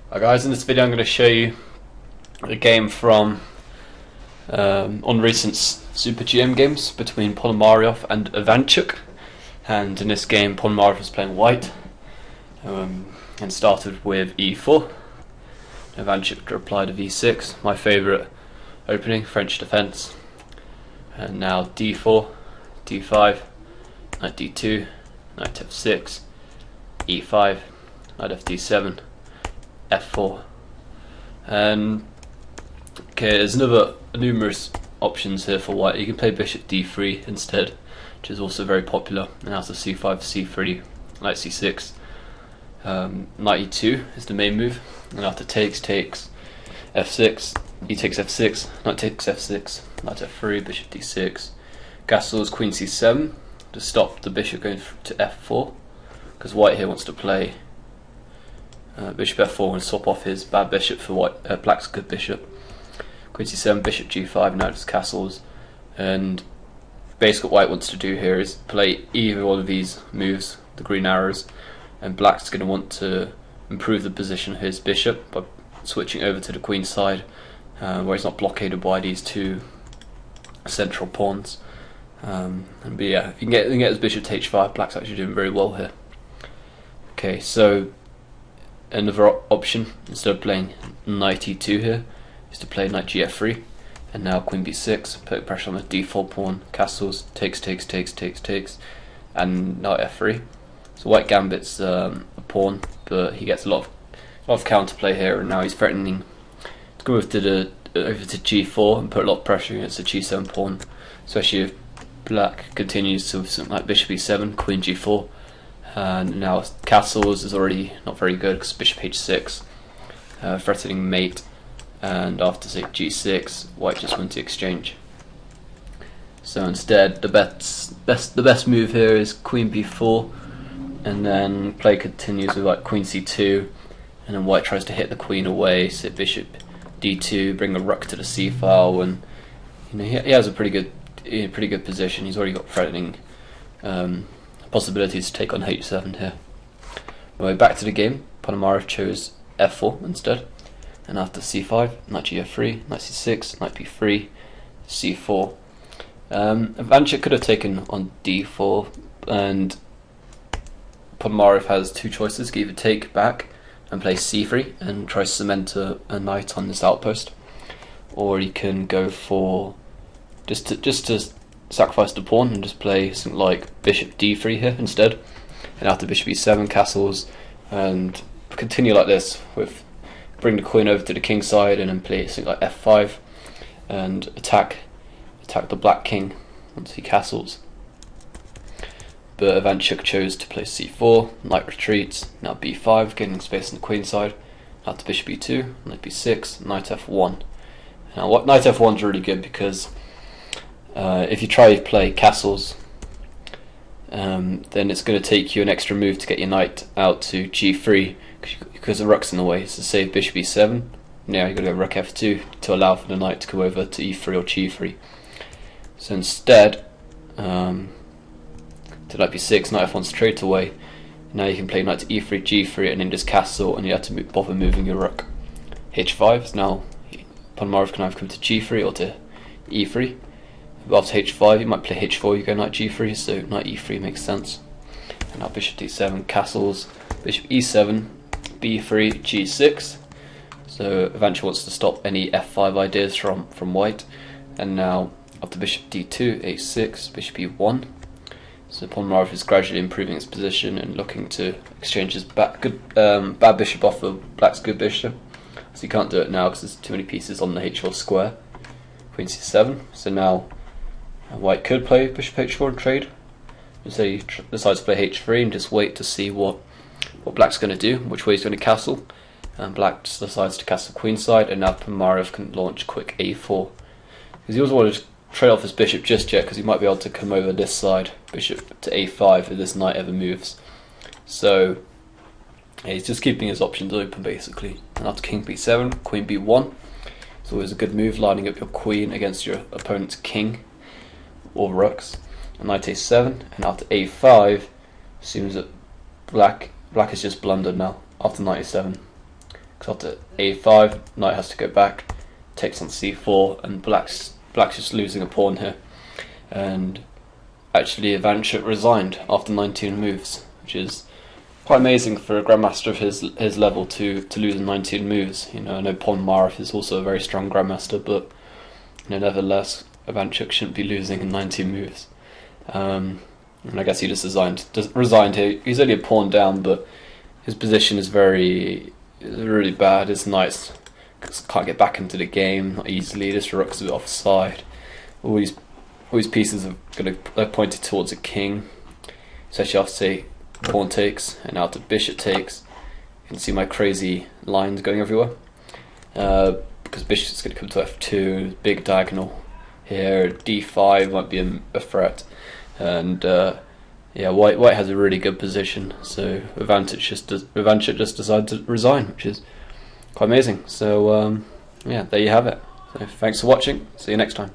Hi guys, in this video I'm going to show you a game from on recent Super GM games between Ponomariov and Ivanchuk. And in this game Ponomariov was playing white and started with e4. Ivanchuk replied to v6, my favourite opening, French defence. And now d4, d5, knight d2, knight f6, e5, knight fd7, f4. Okay, there's numerous options here for white. You can play bishop d3 instead, which is also very popular. And after c5, c3, knight c6, knight e2 is the main move. And after takes f6, e takes f6, knight takes f6, knight f3, bishop d6, castles, queen c7 to stop the bishop going to f4, because white here wants to play bishop f4 and swap off his bad bishop for black's good bishop. Queen c7, bishop g5, now just castles. And basically what white wants to do here is play either one of these moves, the green arrows, and black's going to want to improve the position of his bishop by switching over to the queen side, where he's not blockaded by these two central pawns. But yeah, if you can get his bishop to h5, black's actually doing very well here. Okay, so another option, instead of playing knight e2 here, is to play knight gf3, and now queen b6, putting pressure on the d4 pawn, castles, takes, and knight f3. So white gambits a pawn, but he gets a lot of counterplay here, and now he's threatening to go over to g4 and put a lot of pressure against the g7 pawn, especially if black continues to something like bishop e7, queen g4. And now castles is already not very good because bishop h6, threatening mate, and after say g6, white just wins the exchange. So instead, the best move here is queen b4, and then play continues with like queen c2, and then white tries to hit the queen away, so bishop d2, bring a rook to the c file, and he has a pretty good position. He's already got threatening possibilities to take on h7 here. Anyway, back to the game. Ponomariov chose f4 instead, and after c5, knight gf3, knight c6, knight b3, c4. Ivanchuk could have taken on d4, and Ponomariov has two choices: either take back and play c3 and try to cement a knight on this outpost, or he can go for just to sacrifice the pawn and just play something like bishop d3 here instead, and after bishop e7, castles, and continue like this with bring the queen over to the king side, and then play something like f5 and attack the black king once he castles. But Ivanchuk chose to play c4, knight retreats, now b5, gaining space on the queen side, after bishop e2, knight b6, knight f1. Now knight f1 is really good because if you try to play castles, then it's going to take you an extra move to get your knight out to g3 because the rook's in the way. So say bishop e7, now you've got to go rook f2 to allow for the knight to go over to e3 or g3. So instead, to knight b6, knight f1 straight away. Now you can play knight to e3, g3, and then just castle, and you have to bother moving your rook. h5, so now Ponomariov can either come to g3 or to e3. After h5, you might play h4, you go knight g3, so knight e3 makes sense. And now bishop d7, castles, bishop e7, b3, g6. So Ivanchuk wants to stop any f5 ideas from white. And now after bishop d2, a6, bishop e1. So Ponomariov is gradually improving his position and looking to exchange his bad bishop off of black's good bishop. So he can't do it now because there's too many pieces on the h4 square. Queen c7. So now white could play bishop h4 and trade. So he decides to play h3 and just wait to see what black's going to do, which way he's going to castle. And black just decides to castle queenside, and now Ponomariov can launch quick a4. Because he doesn't want to trade off his bishop just yet, because he might be able to come over this side, bishop to a5, if this knight ever moves. So yeah, he's just keeping his options open basically. And after king b7, queen b1. It's always a good move, lining up your queen against your opponent's king or rooks. And knight a7, and after a5, seems that black has just blundered now after knight a7. got to a5, knight has to go back, takes on c4, and black's just losing a pawn here. And actually Ivanchuk resigned after 19 moves, which is quite amazing for a grandmaster of his level to lose in 19 moves. You know, I know Ponomariov is also a very strong grandmaster, but you know, nevertheless, Ivanchuk shouldn't be losing in 19 moves. And I guess he just resigned here. He's only a pawn down, but his position is really bad. His knights can't get back into the game not easily. This rook's a bit offside. All these pieces they're pointed towards a king, especially after say pawn takes and after bishop takes. You can see my crazy lines going everywhere. Because bishop's going to come to f2, big diagonal here. d5 might be a threat, and yeah, white has a really good position. So Ivanchuk just decided to resign, which is quite amazing. So yeah, there you have it. So thanks for watching. See you next time.